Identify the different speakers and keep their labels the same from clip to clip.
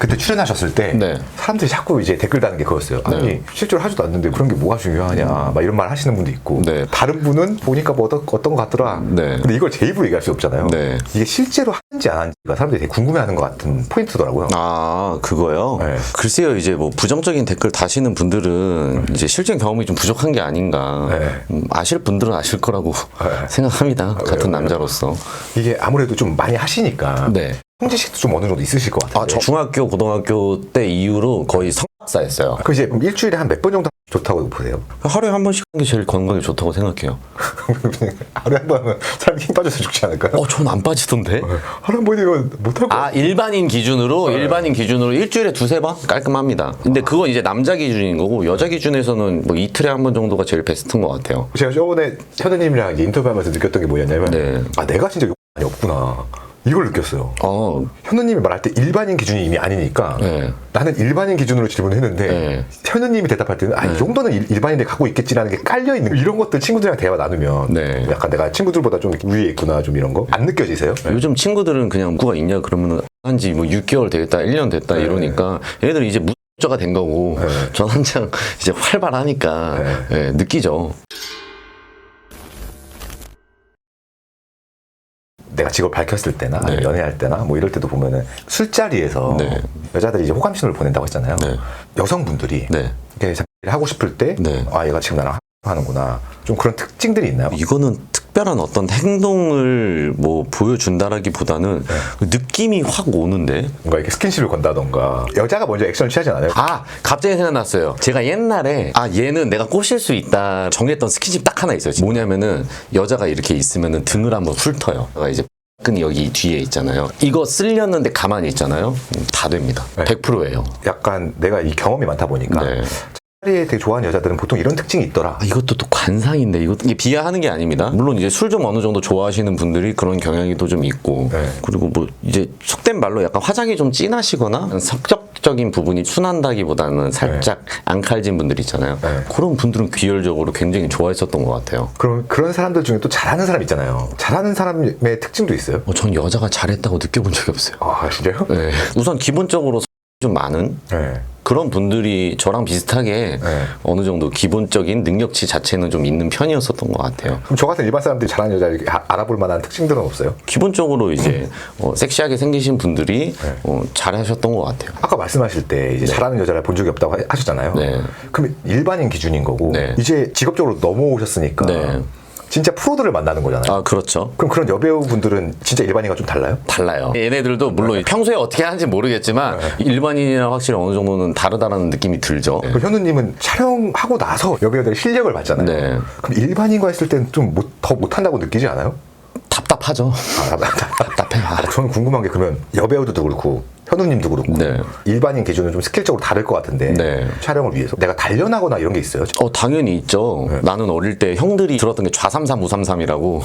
Speaker 1: 그때 출연하셨을 때
Speaker 2: 네.
Speaker 1: 사람들이 자꾸 이제 댓글 다는 게 그거였어요. 아니 실제로 하지도 않는데 그런 게 뭐가 중요하냐 막 이런 말 하시는 분도 있고
Speaker 2: 네.
Speaker 1: 다른 분은 보니까 뭐 어떤 것 같더라.
Speaker 2: 네.
Speaker 1: 근데 이걸 제 입으로 얘기할 수 없잖아요.
Speaker 2: 네.
Speaker 1: 이게 실제로 하는지 안 하는지가 사람들이 되게 궁금해하는 것 같은 포인트더라고요.
Speaker 2: 아, 그거요?
Speaker 1: 네.
Speaker 2: 글쎄요, 이제 뭐 부정적인 댓글 다시는 분들은 이제 실전 경험이 좀 부족한 게 아닌가.
Speaker 1: 네.
Speaker 2: 아실 분들은 아실 거라고
Speaker 1: 네.
Speaker 2: 생각합니다. 같은 남자로서.
Speaker 1: 이게 아무래도 좀 많이 하시니까
Speaker 2: 네.
Speaker 1: 통지식도 좀 어느 정도 있으실 것 같아요.
Speaker 2: 아, 저 중학교, 고등학교 때 이후로 거의 성악사였어요.
Speaker 1: 그 이제 일주일에 한 몇 번 정도 좋다고 보세요?
Speaker 2: 하루에 한 번씩 하는 게 제일 건강에 좋다고 생각해요.
Speaker 1: 하루에 한 번은 사람이 힘 빠져서 죽지 않을까요?
Speaker 2: 전 안 빠지던데?
Speaker 1: 하루에 한 번이면 못할 것 같아요.
Speaker 2: 일반인 기준으로 일주일에 두세 번 깔끔합니다. 근데 그건 이제 남자 기준인 거고 여자 기준에서는 뭐 이틀에 한 번 정도가 제일 베스트인 것 같아요.
Speaker 1: 제가 저번에 현우님이랑 이제 인터뷰하면서 느꼈던 게 뭐였냐면
Speaker 2: 네.
Speaker 1: 내가 진짜 욕 많이 없구나 이걸 느꼈어요.
Speaker 2: 어,
Speaker 1: 현우님이 말할 때 일반인 기준이 이미 아니니까
Speaker 2: 네.
Speaker 1: 나는 일반인 기준으로 질문을 했는데
Speaker 2: 네.
Speaker 1: 현우님이 대답할 때는 이 정도는 일반인들이 갖고 있겠지라는 게 깔려있는 이런 것들 친구들이랑 대화 나누면
Speaker 2: 네.
Speaker 1: 약간 내가 친구들보다 좀 위에 있구나 좀 이런 거 안 느껴지세요?
Speaker 2: 요즘 친구들은 그냥 누가 있냐 그러면은 한지 뭐 6개월 되겠다, 1년 됐다 이러니까 얘들은 이제 무자가 된 거고 전 한창 이제 활발하니까 느끼죠.
Speaker 1: 내가 직업 밝혔을 때나
Speaker 2: 네.
Speaker 1: 연애할 때나 뭐 이럴 때도 보면은 술자리에서
Speaker 2: 네.
Speaker 1: 여자들이 이제 호감 신호를 보낸다고 했잖아요.
Speaker 2: 네.
Speaker 1: 여성분들이
Speaker 2: 네.
Speaker 1: 이렇게 하고 싶을 때
Speaker 2: 네.
Speaker 1: 얘가 지금 나랑 하는구나 좀 그런 특징들이 있나요?
Speaker 2: 이거는 특별한 어떤 행동을 뭐 보여준다라기보다는 그 느낌이 확 오는데.
Speaker 1: 뭔가 이렇게 스킨십을 건다던가 여자가 먼저 액션을 취하지 않아요?
Speaker 2: 갑자기 생각났어요. 제가 옛날에 얘는 내가 꼬실 수 있다 정했던 스킨십 딱 하나 있어요. 뭐냐면은 여자가 이렇게 있으면은 등을 한번 훑어요. 제가 이제 끈이 여기 뒤에 있잖아요. 이거 쓸렸는데 가만히 있잖아요. 다 됩니다.
Speaker 1: 네.
Speaker 2: 100%예요.
Speaker 1: 약간 내가 이 경험이 많다 보니까
Speaker 2: 네.
Speaker 1: 차라리 되게 좋아하는 여자들은 보통 이런 특징이 있더라.
Speaker 2: 이것도 또 관상인데 이게 비하하는 게 아닙니다. 물론 이제 술 좀 어느 정도 좋아하시는 분들이 그런 경향이 또 좀 있고
Speaker 1: 네.
Speaker 2: 그리고 뭐 이제 속된 말로 약간 화장이 좀 진하시거나 성격적인 부분이 순한다기보다는 살짝 앙칼진 분들 있잖아요.
Speaker 1: 네.
Speaker 2: 그런 분들은 귀열적으로 굉장히 좋아했었던 것 같아요.
Speaker 1: 그럼 그런 사람들 중에 또 잘하는 사람 있잖아요. 잘하는 사람의 특징도 있어요?
Speaker 2: 전 여자가 잘했다고 느껴본 적이 없어요.
Speaker 1: 아 진짜요?
Speaker 2: 네. 우선 기본적으로 좀 많은
Speaker 1: 네.
Speaker 2: 그런 분들이 저랑 비슷하게
Speaker 1: 네.
Speaker 2: 어느 정도 기본적인 능력치 자체는 좀 있는 편이었었던 것 같아요.
Speaker 1: 그럼 저 같은 일반 사람들이 잘하는 여자 이렇게 알아볼 만한 특징들은 없어요?
Speaker 2: 기본적으로 이제 섹시하게 생기신 분들이 잘하셨던 것 같아요.
Speaker 1: 아까 말씀하실 때 이제 잘하는 여자를 본 적이 없다고 하셨잖아요.
Speaker 2: 네.
Speaker 1: 그럼 일반인 기준인 거고
Speaker 2: 네.
Speaker 1: 이제 직업적으로 넘어오셨으니까
Speaker 2: 네.
Speaker 1: 진짜 프로들을 만나는 거잖아요.
Speaker 2: 아, 그렇죠.
Speaker 1: 그럼 그런 여배우분들은 진짜 일반인과 좀 달라요?
Speaker 2: 달라요. 얘네들도 물론 평소에 어떻게 하는지 모르겠지만 일반인이랑 확실히 어느 정도는 다르다라는 느낌이 들죠.
Speaker 1: 그럼 현우님은 촬영하고 나서 여배우들의 실력을 봤잖아요.
Speaker 2: 네.
Speaker 1: 그럼 일반인과 했을 때는 좀 더 못한다고 느끼지 않아요?
Speaker 2: 답답하죠.
Speaker 1: 답답해요. 저는 궁금한 게 그러면 여배우도 그렇고 현우님도 그렇고
Speaker 2: 네.
Speaker 1: 일반인 기준은 좀 스킬적으로 다를 것 같은데
Speaker 2: 네.
Speaker 1: 촬영을 위해서 내가 단련하거나 이런 게 있어요?
Speaker 2: 당연히 있죠. 나는 어릴 때 형들이 들었던 게 좌삼삼 우삼삼이라고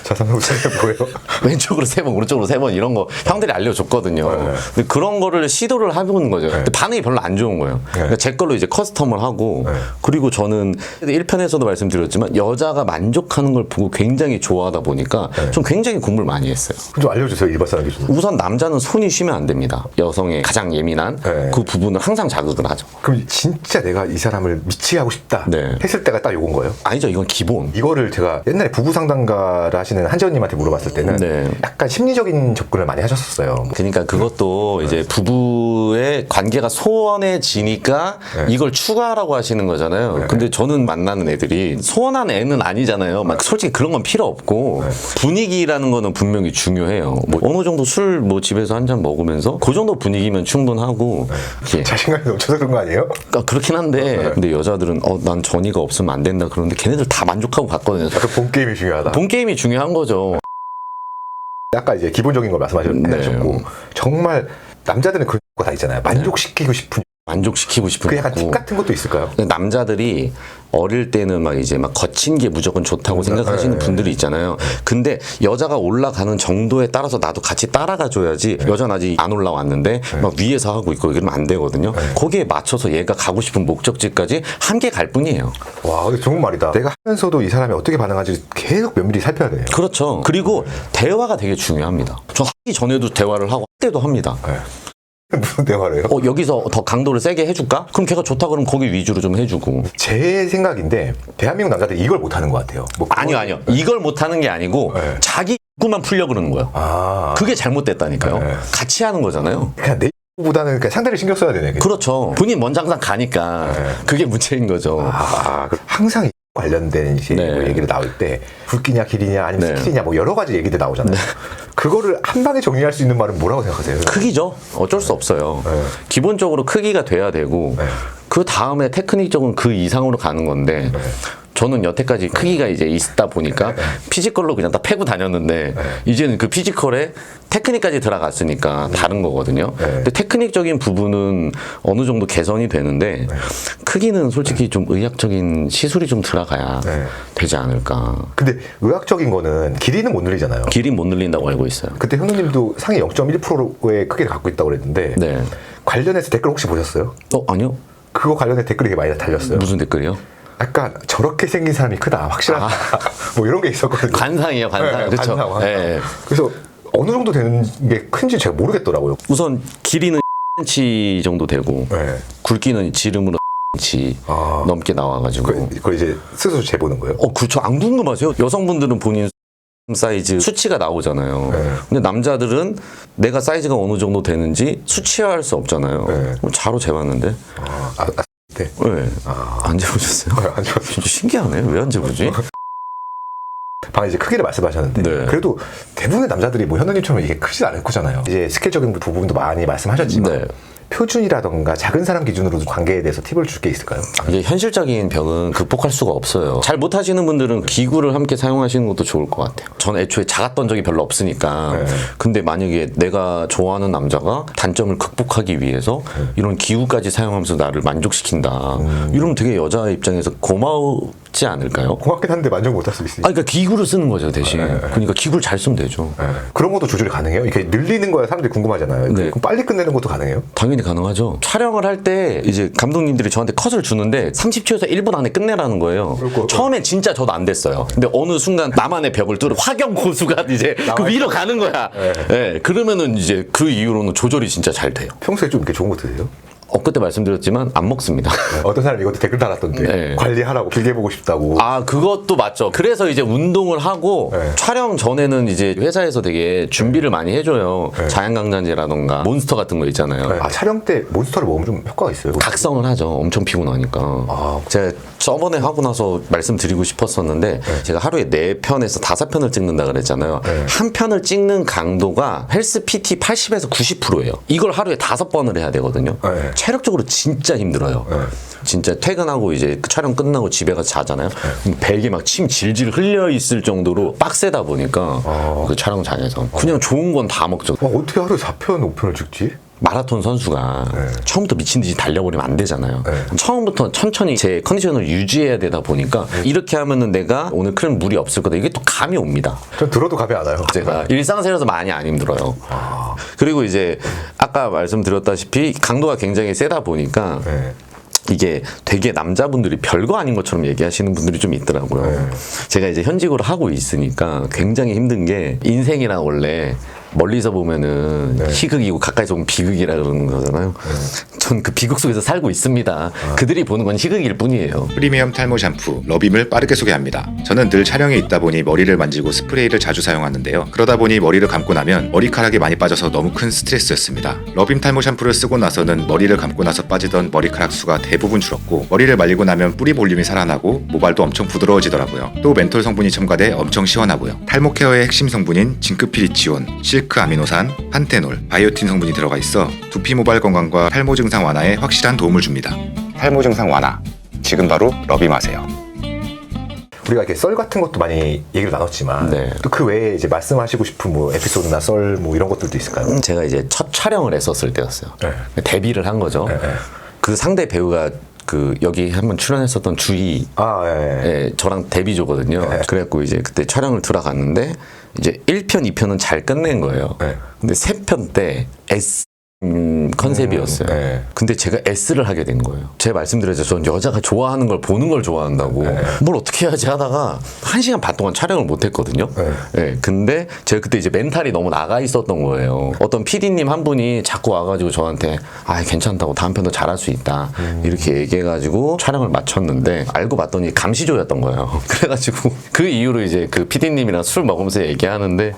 Speaker 1: 자상하게 뭐예요?
Speaker 2: 왼쪽으로 3번, 오른쪽으로 3번 이런 거 형들이 알려줬거든요.
Speaker 1: 네.
Speaker 2: 근데 그런 거를 시도를 해보는 거죠. 근데 반응이 별로 안 좋은 거예요. 그러니까 제 걸로 이제 커스텀을 하고 그리고 저는 1편에서도 말씀드렸지만 여자가 만족하는 걸 보고 굉장히 좋아하다 보니까 좀 굉장히 공부를 많이 했어요.
Speaker 1: 좀 알려주세요, 일반 사람 기준.
Speaker 2: 우선 남자는 손이 쉬면 안 됩니다. 여성의 가장 예민한 그 부분을 항상 자극을 하죠.
Speaker 1: 그럼 진짜 내가 이 사람을 미치게 하고 싶다
Speaker 2: 네.
Speaker 1: 했을 때가 딱 요건 거예요?
Speaker 2: 아니죠. 이건 기본.
Speaker 1: 이거를 제가 옛날에 부부 상담가를 하시는 한지원님한테 물어봤을 때는
Speaker 2: 네.
Speaker 1: 약간 심리적인 접근을 많이 하셨었어요.
Speaker 2: 그러니까 그것도 이제 부부의 관계가 소원해지니까 이걸 추가하라고 하시는 거잖아요. 근데 저는 만나는 애들이 소원한 애는 아니잖아요. 막 솔직히 그런 건 필요 없고 분위기라는 거는 분명히 중요해요. 뭐 어느 정도 술 뭐 집에서 한 잔 먹으면서 그 정도 분위기면 충분하고
Speaker 1: 자신감이 넘쳐서 그런 거 아니에요?
Speaker 2: 그렇긴 한데 근데 여자들은 난 전이가 없으면 안 된다 그러는데 걔네들 다 만족하고 갔거든요.
Speaker 1: 그 본 게임이 중요하다.
Speaker 2: 본 게임이 중요한 거죠.
Speaker 1: 아까 이제 기본적인 거 말씀하셨고
Speaker 2: 네.
Speaker 1: 정말 남자들은 그런 거 다 있잖아요. 만족시키고 싶은
Speaker 2: 만족시키고 싶은
Speaker 1: 그 약간
Speaker 2: 거고.
Speaker 1: 팁 같은 것도 있을까요?
Speaker 2: 남자들이 어릴 때는 막 이제 막 거친 게 무조건 좋다고 생각하시는 분들이 있잖아요. 근데 여자가 올라가는 정도에 따라서 나도 같이 따라가 줘야지 여자는 아직 안 올라왔는데 막 위에서 하고 있고 이러면 안 되거든요. 거기에 맞춰서 얘가 가고 싶은 목적지까지 함께 갈 뿐이에요.
Speaker 1: 와, 근데 좋은 말이다. 내가 하면서도 이 사람이 어떻게 반응하지 계속 면밀히 살펴야 돼요.
Speaker 2: 그렇죠. 그리고 대화가 되게 중요합니다. 저 하기 전에도 대화를 하고 할 때도 합니다.
Speaker 1: 네. 무슨 대화를 해요?
Speaker 2: 여기서 더 강도를 세게 해줄까? 그럼 걔가 좋다 그러면 거기 위주로 좀 해주고.
Speaker 1: 제 생각인데 대한민국 남자들이 이걸 못하는 것 같아요. 뭐
Speaker 2: 아니요. 이걸 못하는 게 아니고
Speaker 1: 네.
Speaker 2: 자기 입구만 풀려 그러는 거예요.
Speaker 1: 아,
Speaker 2: 그게 잘못됐다니까요.
Speaker 1: 네.
Speaker 2: 같이 하는 거잖아요.
Speaker 1: 그냥 내 보다는 상대를 신경 써야 되네.
Speaker 2: 그렇죠. 본인 먼저 항상 가니까 그게 문제인 거죠.
Speaker 1: 항상 관련된 이제
Speaker 2: 네.
Speaker 1: 뭐 얘기를 나올 때 굵기냐 길이냐 아니면
Speaker 2: 네.
Speaker 1: 스킬이냐 뭐 여러 가지 얘기들 나오잖아요. 그거를 한 방에 정리할 수 있는 말은 뭐라고 생각하세요?
Speaker 2: 크기죠. 어쩔 수 없어요.
Speaker 1: 네.
Speaker 2: 기본적으로 크기가 돼야 되고
Speaker 1: 네.
Speaker 2: 그 다음에 테크닉적으로는 그 이상으로 가는 건데 저는 여태까지 크기가 이제 있다 보니까 피지컬로 그냥 다 패고 다녔는데 이제는 그 피지컬에 테크닉까지 들어갔으니까 다른 거거든요. 근데 테크닉적인 부분은 어느 정도 개선이 되는데 크기는 솔직히 좀 의학적인 시술이 좀 들어가야 되지 않을까.
Speaker 1: 근데 의학적인 거는 길이는 못 늘리잖아요.
Speaker 2: 길이 못 늘린다고 알고 있어요.
Speaker 1: 그때 현우님도 상위 0.1%의 크기를 갖고 있다고 그랬는데
Speaker 2: 네.
Speaker 1: 관련해서 댓글 혹시 보셨어요?
Speaker 2: 아니요.
Speaker 1: 그거 관련해 댓글이 되게 많이 달렸어요.
Speaker 2: 무슨 댓글이요?
Speaker 1: 약간 저렇게 생긴 사람이 크다 확실하다 뭐 이런 게 있었거든요.
Speaker 2: 관상이에요, 관상.
Speaker 1: 네,
Speaker 2: 그렇죠.
Speaker 1: 관상.
Speaker 2: 네.
Speaker 1: 그래서 어느 정도 되는 게 큰지 제가 모르겠더라고요.
Speaker 2: 우선 길이는 cm 정도 되고
Speaker 1: 네.
Speaker 2: 굵기는 지름으로 cm 넘게 나와가지고.
Speaker 1: 그걸 이제 스스로 재보는 거예요.
Speaker 2: 그렇죠. 안 궁금하세요? 여성분들은 본인 사이즈 수치가 나오잖아요.
Speaker 1: 네.
Speaker 2: 근데 남자들은 내가 사이즈가 어느 정도 되는지 수치화할 수 없잖아요.
Speaker 1: 네.
Speaker 2: 자로 재봤는데.
Speaker 1: 네.
Speaker 2: 네. 안 재보셨어요?
Speaker 1: 안 좋았어요.
Speaker 2: 진짜 신기하네. 왜 안 재보지?
Speaker 1: 방금 이제 크기를 말씀하셨는데
Speaker 2: 네.
Speaker 1: 그래도 대부분의 남자들이 뭐 현우님처럼 이게 크지 않을 거잖아요. 이제 스킬적인 부분도 많이 말씀하셨지만
Speaker 2: 네.
Speaker 1: 표준이라던가 작은 사람 기준으로 관계에 대해서 팁을 줄 게 있을까요?
Speaker 2: 이게 현실적인 벽은 극복할 수가 없어요. 잘 못하시는 분들은 기구를 함께 사용하시는 것도 좋을 것 같아요. 저는 애초에 작았던 적이 별로 없으니까.
Speaker 1: 네.
Speaker 2: 근데 만약에 내가 좋아하는 남자가 단점을 극복하기 위해서 이런 기구까지 사용하면서 나를 만족시킨다. 이러면 되게 여자 입장에서 고마우지 않을까요?
Speaker 1: 고맙긴 한데 만족 못할 수 있으니까.
Speaker 2: 그러니까 기구를 쓰는 거죠 대신. 그러니까 기구를 잘 쓰면 되죠.
Speaker 1: 그런 것도 조절이 가능해요? 이렇게 늘리는 거야 사람들이 궁금하잖아요.
Speaker 2: 네.
Speaker 1: 그럼 빨리 끝내는 것도 가능해요?
Speaker 2: 당연히 가능하죠. 촬영을 할 때 이제 감독님들이 저한테 컷을 주는데 30초에서 1분 안에 끝내라는 거예요. 처음에 진짜 저도 안 됐어요. 근데 어느 순간 나만의 벽을 뚫은 화경 고수가 이제 그 위로 가는 거야. 네. 그러면은 이제 그 이후로는 조절이 진짜 잘 돼요.
Speaker 1: 평소에 좀 이렇게 좋은 거 드세요?
Speaker 2: 그때 말씀드렸지만 안 먹습니다.
Speaker 1: 어떤 사람이 이것도 댓글 달았던데
Speaker 2: 네.
Speaker 1: 관리하라고 길게 보고 싶다고.
Speaker 2: 그것도 맞죠. 그래서 이제 운동을 하고
Speaker 1: 네.
Speaker 2: 촬영 전에는 이제 회사에서 되게 준비를 많이 해줘요. 자연강장제라던가 몬스터 같은 거 있잖아요.
Speaker 1: 촬영 때 몬스터를 먹으면 좀 효과가 있어요?
Speaker 2: 각성을 하죠. 엄청 피곤하니까. 제가 저번에 하고 나서 말씀드리고 싶었었는데 제가 하루에 4편에서 5편을 찍는다 그랬잖아요. 한 편을 찍는 강도가 헬스 PT 80에서 90%예요. 이걸 하루에 5번을 해야 되거든요. 체력적으로 진짜 힘들어요. 진짜 퇴근하고 이제 촬영 끝나고 집에 가서 자잖아요. 베개 막 침 질질 흘려 있을 정도로 빡세다 보니까 그 촬영장에서 그냥 좋은 건 다 먹죠.
Speaker 1: 어떻게 하루에 4편, 5편을 찍지?
Speaker 2: 마라톤 선수가 처음부터 미친 듯이 달려버리면 안 되잖아요. 처음부터 천천히 제 컨디션을 유지해야 되다 보니까 이렇게 하면은 내가 오늘 큰 무리 없을 거다. 이게 또 감이 옵니다.
Speaker 1: 전 들어도 감이 안 와요.
Speaker 2: 제가 일상생활에서 많이 안 힘들어요. 그리고 이제 아까 말씀드렸다시피 강도가 굉장히 세다 보니까 이게 되게 남자분들이 별거 아닌 것처럼 얘기하시는 분들이 좀 있더라고요. 제가 이제 현직으로 하고 있으니까 굉장히 힘든 게 인생이란 원래 멀리서 보면은 희극이고 가까이서 보면 비극이라 그러는 거잖아요. 전 그 비극 속에서 살고 있습니다. 그들이 보는 건 희극일 뿐이에요.
Speaker 3: 프리미엄 탈모 샴푸 러빔을 빠르게 소개합니다. 저는 늘 촬영에 있다 보니 머리를 만지고 스프레이를 자주 사용하는데요. 그러다 보니 머리를 감고 나면 머리카락이 많이 빠져서 너무 큰 스트레스였습니다. 러빔 탈모 샴푸를 쓰고 나서는 머리를 감고 나서 빠지던 머리카락 수가 대부분 줄었고 머리를 말리고 나면 뿌리 볼륨이 살아나고 모발도 엄청 부드러워지더라고요. 또 멘톨 성분이 첨가돼 엄청 시원하고요. 탈모 케어의 핵심 성분인 징크피리치온, 실크 아미노산, 판테놀, 바이오틴 성분이 들어가 있어 두피 모발 건강과 탈모 증상 완화에 확실한 도움을 줍니다. 탈모 증상 완화, 지금 바로 러빔하세요.
Speaker 1: 우리가 이렇게 썰 같은 것도 많이 얘기를 나눴지만 또 그 외에 이제 말씀하시고 싶은 뭐 에피소드나 썰 뭐 이런 것들도 있을까요?
Speaker 2: 제가 이제 첫 촬영을 했었을 때였어요. 데뷔를 한 거죠. 그 상대 배우가 그 여기 한번 출연했었던 주희 저랑 데뷔조거든요. 그래갖고 이제 그때 촬영을 들어갔는데 이제 1편, 2편은 잘 끝낸 거예요. 근데 3편 때 그런 컨셉이었어요.
Speaker 1: 네.
Speaker 2: 근데 제가 S를 하게 된 거예요. 제가 말씀드렸죠. 전 여자가 좋아하는 걸 보는 걸 좋아한다고. 뭘 어떻게 해야지 하다가 1시간 반 동안 촬영을 못 했거든요. 네. 근데 제가 그때 이제 멘탈이 너무 나가 있었던 거예요. 어떤 PD님 한 분이 자꾸 와가지고 저한테 아, 괜찮다고 다음 편도 잘할 수 있다. 이렇게 얘기해가지고 촬영을 마쳤는데 알고 봤더니 감시조였던 거예요. 그래가지고 그 이후로 이제 그 PD님이랑 술 먹으면서 얘기하는데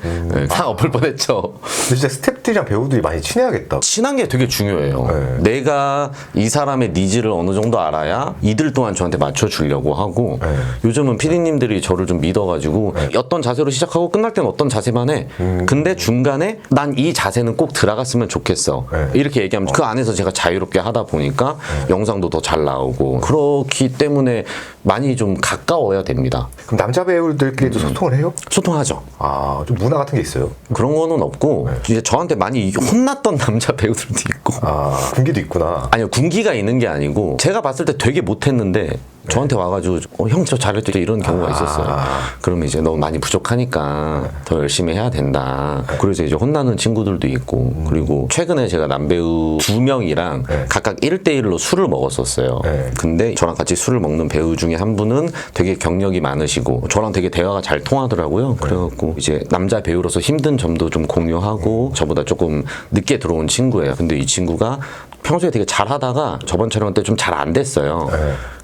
Speaker 2: 상 엎을 뻔했죠.
Speaker 1: 근데 진짜 스태프들이랑 배우들이 많이 친해야겠다.
Speaker 2: 친한 게 되게 중요해요. 내가 이 사람의 니즈를 어느 정도 알아야 이들 또한 저한테 맞춰주려고 하고 요즘은 PD님들이 저를 좀 믿어가지고 어떤 자세로 시작하고 끝날 때는 어떤 자세만 해. 근데 중간에 난 이 자세는 꼭 들어갔으면 좋겠어. 이렇게 얘기하면 그 안에서 제가 자유롭게 하다 보니까 영상도 더 잘 나오고 그렇기 때문에 많이 좀 가까워야 됩니다.
Speaker 1: 그럼 남자 배우들끼리도 소통을 해요?
Speaker 2: 소통하죠.
Speaker 1: 아, 좀 문화 같은 게 있어요?
Speaker 2: 그런 거는 없고 이제 저한테 많이 혼났던 남자 배우들도 있고
Speaker 1: 아, 군기도 있구나.
Speaker 2: 아니요, 군기가 있는 게 아니고 제가 봤을 때 되게 못했는데 저한테 와가지고 형 저 잘했죠 이런 경우가 있었어요. 그러면 이제 너무 많이 부족하니까 더 열심히 해야 된다. 그래서 이제 혼나는 친구들도 있고 그리고 최근에 제가 남배우 2명이랑 각각 1대1로 술을 먹었었어요. 근데 저랑 같이 술을 먹는 배우 중에 한 분은 되게 경력이 많으시고 저랑 되게 대화가 잘 통하더라고요. 그래갖고 이제 남자 배우로서 힘든 점도 좀 공유하고 저보다 조금 늦게 들어온 친구예요. 근데 이 친구가 평소에 되게 잘하다가 저번 촬영 때 좀 잘 안 됐어요.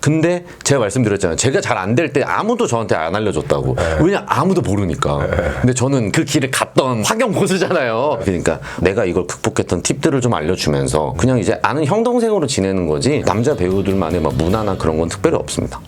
Speaker 2: 근데 제가 말씀드렸잖아요. 제가 잘 안 될 때 아무도 저한테 안 알려줬다고. 왜냐 아무도 모르니까. 근데 저는 그 길을 갔던 환경 고수잖아요. 그러니까 내가 이걸 극복했던 팁들을 좀 알려주면서 그냥 이제 아는 형 동생으로 지내는 거지 남자 배우들만의 막 문화나 그런 건 특별히 없습니다.